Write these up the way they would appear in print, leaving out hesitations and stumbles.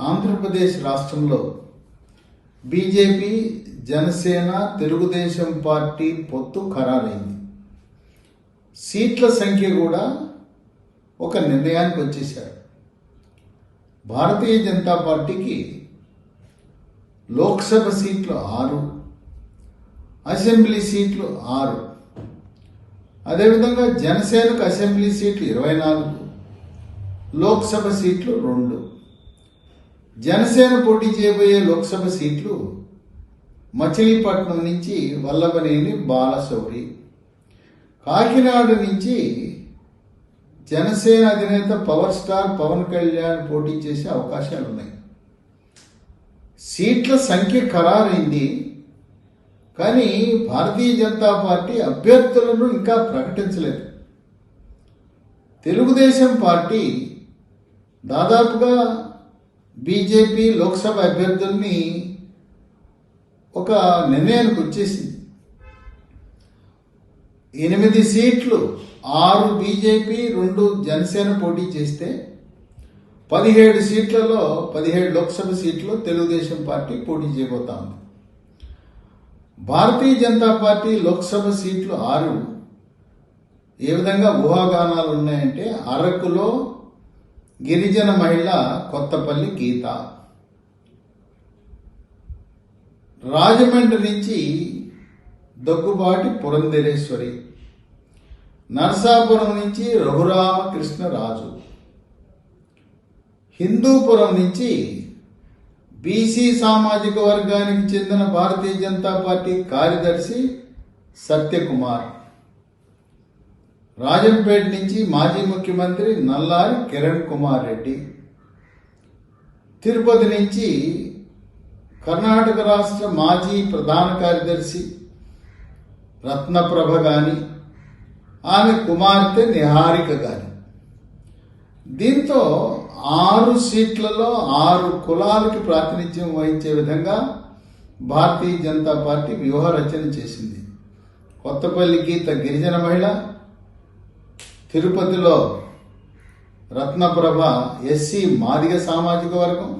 ఆంధ్రప్రదేశ్ రాష్ట్రంలో BJP, Janasena, Telugu Desam party పొత్తు ఖరారైంది. సీట్ల సంఖ్య కూడా ఒక నిర్ణయానికి వచ్చేశారు. భారతీయ జనతా పార్టీకి లోక్సభ సీట్లు 6, అసెంబ్లీ సీట్లు 6, అదేవిధంగా జనసేనకు అసెంబ్లీ సీట్లు 24, లోక్సభ సీట్లు 2. జనసేన పోటీ చేయబోయే లోక్సభ సీట్లు మచిలీపట్నం నుంచి వల్లభనేని బాలశౌరి, కాకినాడ నుంచి జనసేన అధినేత పవర్ స్టార్ పవన్ కళ్యాణ్ పోటీ చేసే అవకాశాలు ఉన్నాయి. సీట్ల సంఖ్య ఖరారైంది, కానీ భారతీయ జనతా పార్టీ అభ్యర్థులను ఇంకా ప్రకటించలేదు. తెలుగుదేశం పార్టీ దాదాపుగా బీజేపీ లోక్సభ అభ్యర్థుల్ని ఒక నిర్ణయానికి వచ్చేసింది. 8 సీట్లు 6 బీజేపీ, 2 జనసేన పోటీ చేస్తే 17 సీట్లలో 17 లోక్సభ సీట్లు తెలుగుదేశం పార్టీ పోటీ చేయబోతా ఉంది. భారతీయ జనతా పార్టీ లోక్సభ సీట్లు 6. ఏ విధంగా ఊహాగానాలు ఉన్నాయంటే, అరకులో గిరిజన మహిళ కొత్తపల్లి గీత, రాజమండ్రి నుంచి దగ్గుబాటి పురంధరేశ్వరి, నరసాపురం నుంచి రఘురామకృష్ణరాజు, హిందూపురం నుంచి బీసీ సామాజిక వర్గానికి చెందిన భారతీయ జనతా పార్టీ కార్యదర్శి సత్యకుమార్, రాజంపేట నుంచి మాజీ ముఖ్యమంత్రి నల్లారి కిరణ్ కుమార్ రెడ్డి, తిరుపతి నుంచి కర్ణాటక రాష్ట్ర మాజీ ప్రధాన కార్యదర్శి రత్నప్రభ గాని, ఆమె కుమార్తె నిహారిక గాని. దీంతో 6 సీట్లలో 6 కులాలకి ప్రాతినిధ్యం వహించే విధంగా భారతీయ జనతా పార్టీ వ్యూహ రచన చేసింది. కొత్తపల్లి గీత గిరిజన మహిళ, తిరుపతిలో రత్నప్రభ ఎస్సీ మాదిగ సామాజిక వర్గం,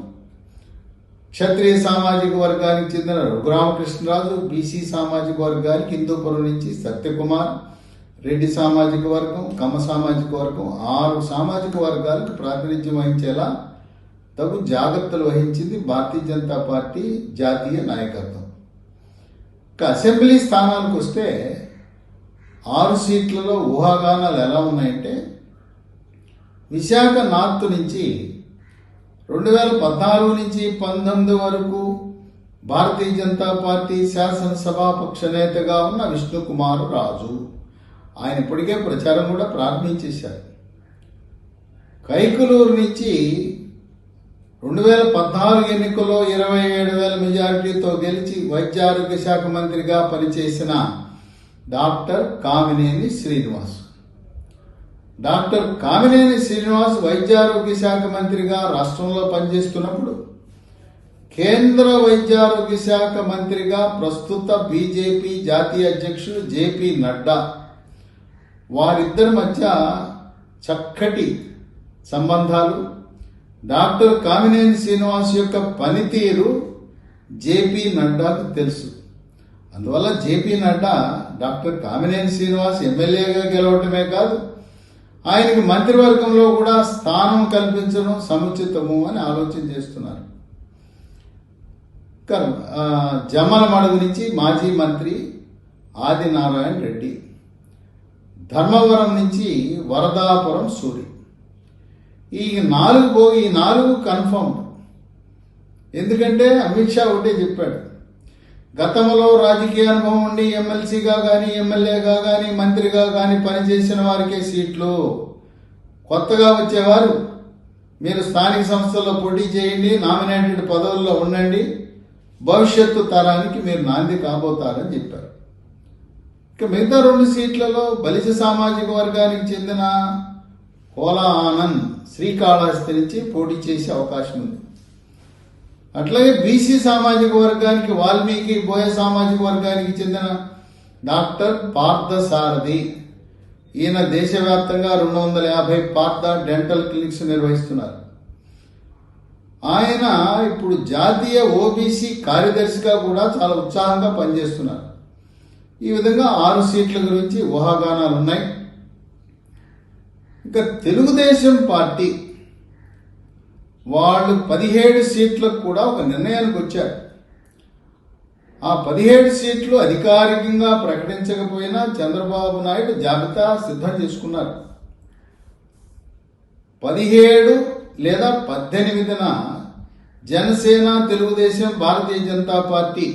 క్షత్రియ సామాజిక వర్గానికి చెందిన రఘురామకృష్ణరాజు, బీసీ సామాజిక వర్గానికి హిందూపురం నుంచి సత్యకుమార్, రెడ్డి సామాజిక వర్గం, కమ్మ సామాజిక వర్గం, 6 సామాజిక వర్గాలకు ప్రాతినిధ్యం వహించేలా తగు జాగ్రత్తలు వహించింది భారతీయ జనతా పార్టీ జాతీయ నాయకత్వం. ఇక అసెంబ్లీ స్థానాలకు వస్తే 6 సీట్లలో ఊహాగానాలు ఎలా ఉన్నాయంటే, విశాఖ నార్త్ నుంచి 2014 నుంచి 19 వరకు భారతీయ జనతా పార్టీ శాసనసభాపక్ష నేతగా ఉన్న విష్ణుకుమార్ రాజు, ఆయన ఇప్పటికే ప్రచారం కూడా ప్రారంభించేశారు. కైకలూరు నుంచి 2014 ఎన్నికల్లో 27,000 మెజారిటీతో గెలిచి వైద్య ఆరోగ్య శాఖ మంత్రిగా పనిచేసిన డాక్టర్ కామినేని శ్రీనివాస్. డాక్టర్ కామినేని శ్రీనివాస్ వైద్యారోగ్య శాఖ మంత్రిగా రాష్ట్రంలో పనిచేస్తున్నప్పుడు కేంద్ర వైద్యారోగ్య శాఖ మంత్రిగా ప్రస్తుత బీజేపీ జాతీయ అధ్యక్షుడు జేపీ నడ్డా, వారిద్దరి మధ్య చక్కటి సంబంధాలు. డాక్టర్ కామినేని శ్రీనివాస్ యొక్క పనితీరు జేపీ నడ్డాకు తెలుసు. అందువల్ల జేపీ నడ్డా డాక్టర్ కామినేని శ్రీనివాస్ ఎమ్మెల్యేగా గెలవటమే కాదు, ఆయనకి మంత్రివర్గంలో కూడా స్థానం కల్పించడం సముచితము అని ఆలోచన చేస్తున్నారు. జమ్మలమడుగు నుంచి మాజీ మంత్రి ఆదినారాయణ రెడ్డి, ధర్మవరం నుంచి వరదాపురం సూరి. ఈ 4 కన్ఫర్మ్. ఎందుకంటే అమిత్ షా ఒకటే చెప్పాడు, గతంలో రాజకీయ అనుభవం ఉండి ఎమ్మెల్సీగా కానీ, ఎమ్మెల్యేగా కానీ, మంత్రిగా కానీ పనిచేసిన వారికే సీట్లు. కొత్తగా వచ్చేవారు మీరు స్థానిక సంస్థల్లో పోటీ చేయండి, నామినేటెడ్ పదవుల్లో ఉండండి, భవిష్యత్తు తరానికి మీరు నాంది కాబోతారని చెప్పారు. ఇక మిగతా 2 సీట్లలో బలిజ సామాజిక వర్గానికి చెందిన కోలా ఆనంద్ శ్రీకాళహస్తి నుంచి పోటీ చేసే అవకాశం ఉంది. అట్లాగే బీసీ సామాజిక వర్గానికి వాల్మీకి బోయ సామాజిక వర్గానికి చెందిన డాక్టర్ పార్థసారథి, ఈయన దేశవ్యాప్తంగా 250 పార్థ డెంటల్ క్లినిక్స్ నిర్వహిస్తున్నారు. ఆయన ఇప్పుడు జాతీయ ఓబీసీ కార్యదర్శిగా కూడా చాలా ఉత్సాహంగా పనిచేస్తున్నారు. ఈ విధంగా 6 సీట్ల గురించి ఊహాగానాలు ఉన్నాయి. ఇక తెలుగుదేశం పార్టీ వాళ్ళు 17 సీట్లకు కూడా ఒక నిర్ణయానికి వచ్చారు. ఆ 17 సీట్లు అధికారికంగా ప్రకటించకపోయినా చంద్రబాబు నాయుడు జాబితా సిద్ధం చేసుకున్నారు. 17 లేదా 18న జనసేన, తెలుగుదేశం, భారతీయ జనతా పార్టీ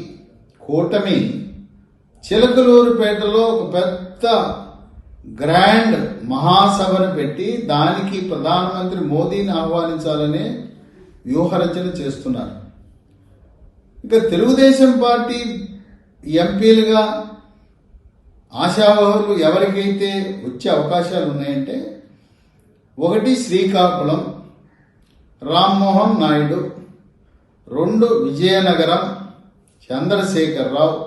కూటమి చిలకలూరుపేటలో ఒక పెద్ద గ్రాండ్ మహాసభను పెట్టి దానికి ప్రధానమంత్రి మోదీని ఆహ్వానించాలనే వ్యూహరచన చేస్తున్నారు. ఇక తెలుగుదేశం పార్టీ ఎంపీలుగా ఆశావహులు ఎవరికైతే వచ్చే అవకాశాలు ఉన్నాయంటే, 1 శ్రీకాకుళం రామ్మోహన్ నాయుడు, 2 విజయనగరం చంద్రశేఖరరావు,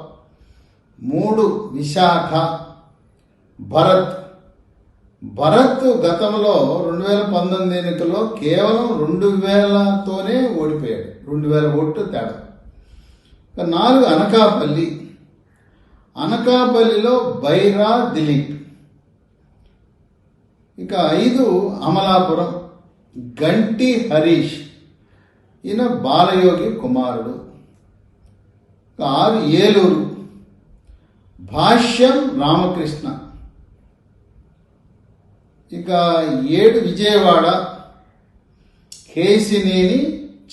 3 విశాఖ భరత్ గతంలో 2019 ఎన్నికల్లో కేవలం 2000తోనే ఓడిపోయాడు. 2000 ఓట్లు తేడా. 4 అనకాపల్లిలో బైరా దిలీప్. ఇక 5 అమలాపురం గంటి హరీష్, ఈయన బాలయోగి కుమారుడు. 6 ఏలూరు భాష్యం రామకృష్ణ. ఇక 7 విజయవాడ కేసినేని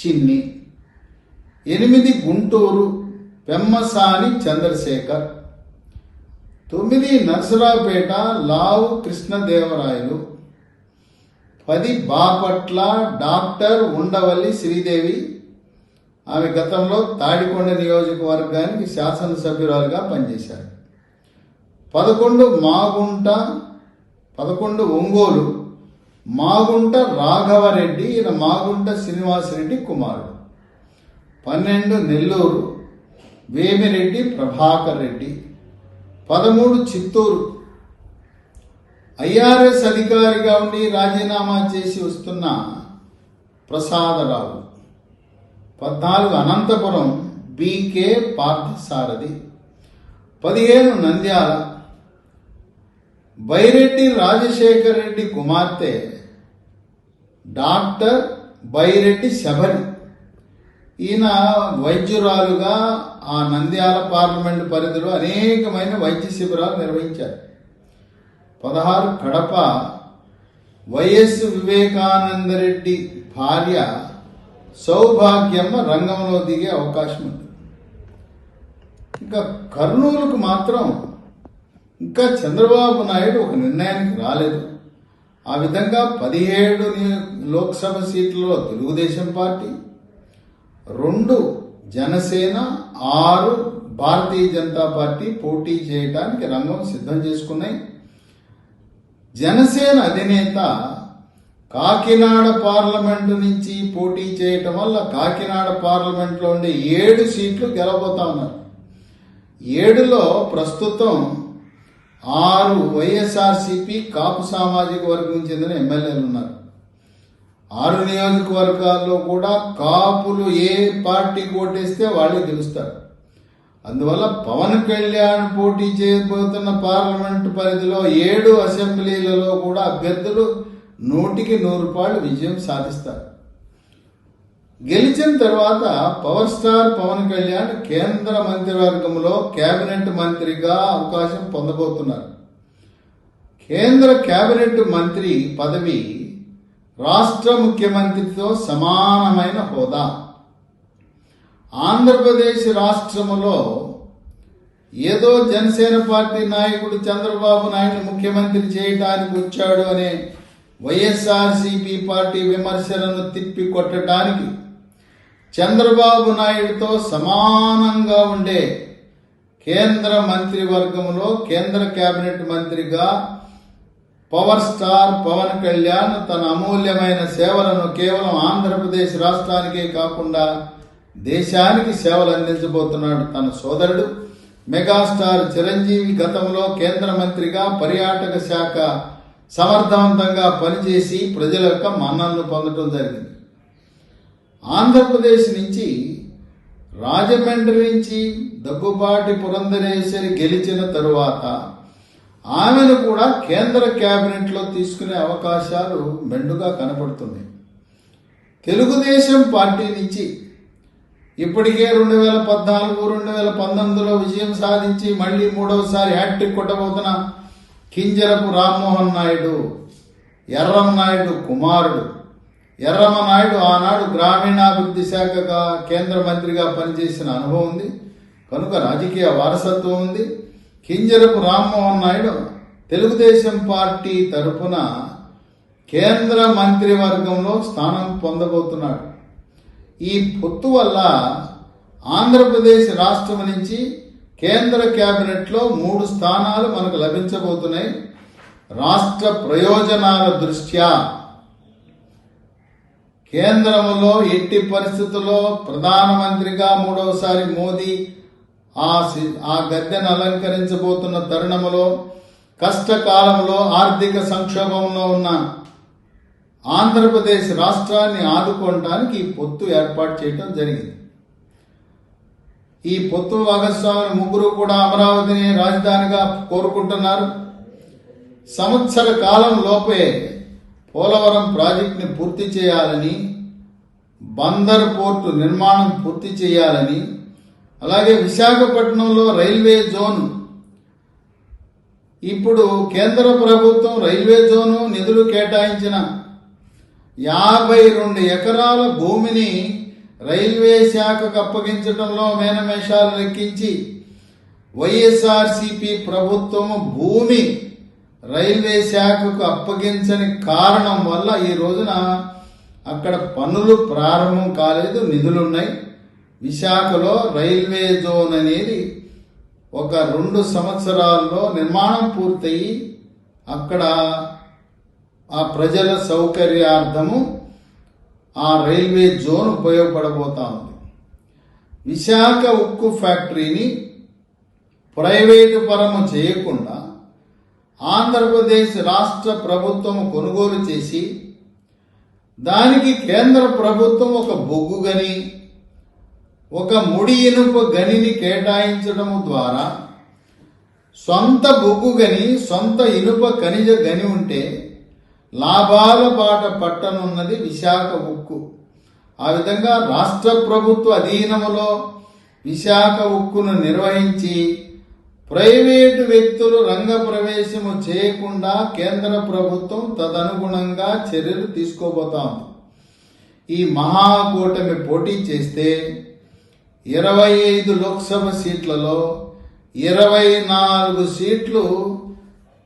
చిన్ని. 8 గుంటూరు పెమ్మసాని చంద్రశేఖర్. 9 నరసరావుపేట లావు కృష్ణదేవరాయలు. 10 బాపట్ల డాక్టర్ ఉండవల్లి శ్రీదేవి. ఆమె గతంలో తాడికొండ నియోజకవర్గానికి శాసనసభ్యురాలుగా పనిచేశారు. 11 ఒంగోలు మాగుంట రాఘవరెడ్డి, ఈయన మాగుంట శ్రీనివాసరెడ్డి కుమారుడు. 12 నెల్లూరు వేమిరెడ్డి ప్రభాకర్ రెడ్డి. 13 చిత్తూరు ఐఆర్ఎస్ అధికారిగా ఉండి రాజీనామా చేసి వస్తున్న ప్రసాదరావు. 14 అనంతపురం బీకే పార్థసారథి. 15 నంద్యాల బైరెడ్డి రాజశేఖర్ రెడ్డి కుమార్తె డాక్టర్ బైరెడ్డి శబరి. ఈయన వైద్యురాలుగా ఆ నంద్యాల పార్లమెంటు పరిధిలో అనేకమైన వైద్య శిబిరాలు నిర్వహించారు. 16 కడప వైఎస్ వివేకానందరెడ్డి భార్య సౌభాగ్యమ్మ రంగంలో దిగే అవకాశం ఉంది. ఇంకా కర్నూలుకు మాత్రం ఇంకా చంద్రబాబు నాయుడు ఒక నిర్ణయానికి రాలేదు. ఆ విధంగా 17 లోక్సభ సీట్లలో తెలుగుదేశం పార్టీ, 2 జనసేన, 6 భారతీయ జనతా పార్టీ పోటీ చేయడానికి రంగం సిద్ధం చేసుకున్నాయి. జనసేన అధినేత కాకినాడ పార్లమెంటు నుంచి పోటీ చేయటం వల్ల కాకినాడ పార్లమెంట్లో ఉండే 7 సీట్లు గెలవబోతా ఉన్నారు. 7లో ప్రస్తుతం 6 వైఎస్ఆర్సీపీ కాపు సామాజిక వర్గం చెందిన ఎమ్మెల్యేలు ఉన్నారు. 6 నియోజకవర్గాల్లో కూడా కాపులు ఏ పార్టీకి ఓటేస్తే వాళ్ళే గెలుస్తారు. అందువల్ల పవన్ కళ్యాణ్ పోటీ చేయబోతున్న పార్లమెంటు పరిధిలో 7 అసెంబ్లీలలో కూడా అభ్యర్థులు 100కి 100 విజయం సాధిస్తారు. గెలిచిన తర్వాత పవర్ స్టార్ పవన్ కళ్యాణ్ కేంద్ర మంత్రివర్గంలో కేబినెట్ మంత్రిగా అవకాశం పొందబోతున్నారు. కేంద్ర కేబినెట్ మంత్రి పదవి రాష్ట్ర ముఖ్యమంత్రితో సమానమైన హోదా. ఆంధ్రప్రదేశ్ రాష్ట్రములో ఏదో జనసేన పార్టీ నాయకుడు చంద్రబాబు నాయుడు ముఖ్యమంత్రి చేయడానికి వచ్చాడు అనే వైఎస్ఆర్సీపీ పార్టీ విమర్శలను తిప్పి కొట్టడానికి చంద్రబాబు నాయుడుతో సమానంగా ఉండే కేంద్ర మంత్రివర్గంలో కేంద్ర కేబినెట్ మంత్రిగా పవర్ స్టార్ పవన్ కళ్యాణ్ తన అమూల్యమైన సేవలను కేవలం ఆంధ్రప్రదేశ్ రాష్ట్రానికే కాకుండా దేశానికి సేవలు అందించబోతున్నాడు. తన సోదరుడు మెగాస్టార్ చిరంజీవి గతంలో కేంద్ర మంత్రిగా పర్యాటక శాఖ సమర్థవంతంగా పనిచేసి ప్రజల యొక్క మన్ననలు పొందడం జరిగింది. ఆంధ్రప్రదేశ్ నుంచి రాజమండ్రి నుంచి దగ్గుబాటి పురంధరేశ్వరి గెలిచిన తరువాత ఆమెను కూడా కేంద్ర కేబినెట్లో తీసుకునే అవకాశాలు మెండుగా కనపడుతున్నాయి. తెలుగుదేశం పార్టీ నుంచి ఇప్పటికే 2014, 2019లో విజయం సాధించి మళ్ళీ మూడవసారి హ్యాట్రిక్ కొట్టబోతున్న కింజరపు రామ్మోహన్ నాయుడు, ఎర్రమనాయుడు కుమారుడు. ఎర్రమనాయుడు ఆనాడు గ్రామీణాభివృద్ధి శాఖగా కేంద్ర మంత్రిగా పనిచేసిన అనుభవం ఉంది కనుక రాజకీయ వారసత్వం ఉంది. కింజరపు రామ్మోహన్ నాయుడు తెలుగుదేశం పార్టీ తరఫున కేంద్ర మంత్రివర్గంలో స్థానం పొందబోతున్నాడు. ఈ పొత్తు వల్ల ఆంధ్రప్రదేశ్ రాష్ట్రం నుంచి కేంద్ర కేబినెట్లో 3 స్థానాలు మనకు లభించబోతున్నాయి. రాష్ట్ర ప్రయోజనాల దృష్ట్యా కేంద్రంలో ఎట్టి పరిస్థితుల్లో ప్రధానమంత్రిగా మూడవసారి మోదీ ఆ గద్దెను అలంకరించబోతున్న తరుణంలో, కష్టకాలంలో, ఆర్థిక సంక్షోభంలో ఉన్న ఆంధ్రప్రదేశ్ రాష్ట్రాన్ని ఆదుకోవడానికి ఈ పొత్తు ఏర్పాటు చేయడం జరిగింది. ఈ పొత్తు భాగస్వాములు ముగ్గురు కూడా అమరావతిని రాజధానిగా కోరుకుంటున్నారు. సంవత్సర కాలం లోపే పోలవరం ప్రాజెక్టుని పూర్తి చేయాలని, బందర్ పోర్టు నిర్మాణం పూర్తి చేయాలని, అలాగే విశాఖపట్నంలో రైల్వే జోన్, ఇప్పుడు కేంద్ర ప్రభుత్వం రైల్వే జోను నిధులు కేటాయించిన 52 ఎకరాల భూమిని రైల్వే శాఖకు అప్పగించడంలో మేనమేషాలు లెక్కించి వైఎస్ఆర్సీపీ ప్రభుత్వం భూమి రైల్వే శాఖకు అప్పగించని కారణం వల్ల ఈ రోజున అక్కడ పనులు ప్రారంభం కాలేదు, నిధులున్నాయి. విశాఖలో రైల్వే జోన్ అనేది ఒక 2 సంవత్సరాల్లో నిర్మాణం పూర్తయి అక్కడ ఆ ప్రజల సౌకర్యార్థము ఆ రైల్వే జోన్ ఉపయోగపడబోతా ఉంది. విశాఖ ఉక్కు ఫ్యాక్టరీని ప్రైవేటు పరము చేయకుండా ఆంధ్రప్రదేశ్ రాష్ట్ర ప్రభుత్వం కొనుగోలు చేసి దానికి కేంద్ర ప్రభుత్వం ఒక బొగ్గు గని, ఒక ముడి ఇనుప గనిని కేటాయించడం ద్వారా సొంత బొగ్గు గని, సొంత ఇనుప ఖనిజ గని ఉంటే లాభాల బాట పట్టనున్నది విశాఖ ఉక్కు. ఆ విధంగా రాష్ట్ర ప్రభుత్వ అధీనములో విశాఖ ఉక్కును నిర్వహించి ప్రైవేటు వ్యక్తులు రంగ ప్రవేశము చేయకుండా కేంద్ర ప్రభుత్వం తదనుగుణంగా చర్యలు తీసుకోబోతాం. ఈ మహాకూటమి పోటీ చేస్తే 25 లోక్సభ సీట్లలో 24 సీట్లు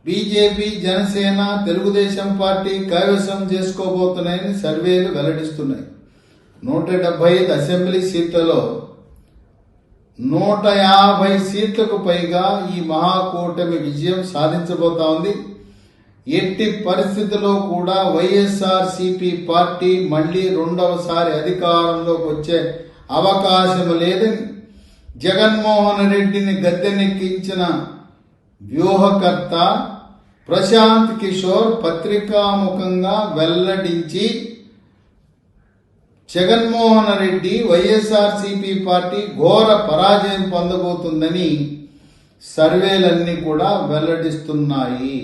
బీజేపీ, జనసేన, తెలుగుదేశం పార్టీ కైవసం చేసుకోబోతున్నాయని సర్వేలు వెల్లడిస్తున్నాయి. 175 అసెంబ్లీ సీట్లలో 150 సీట్లకు పైగా ఈ మహాకూటమి విజయం సాధించబోతా ఉంది. ఎట్టి పరిస్థితుల్లో కూడా వైఎస్ఆర్సీపీ పార్టీ మళ్లీ రెండవసారి అధికారంలోకి వచ్చే అవకాశం లేదని జగన్మోహన్ రెడ్డిని గద్దెనెక్కించిన వ్యూహకర్త ప్రశాంత్ కిషోర్ పత్రికాముఖంగా వెల్లడించి జగన్మోహన్ రెడ్డి వైఎస్ఆర్సీపీ పార్టీ ఘోర పరాజయం పొందబోతుందని సర్వేలన్నీ కూడా వెల్లడిస్తున్నాయి.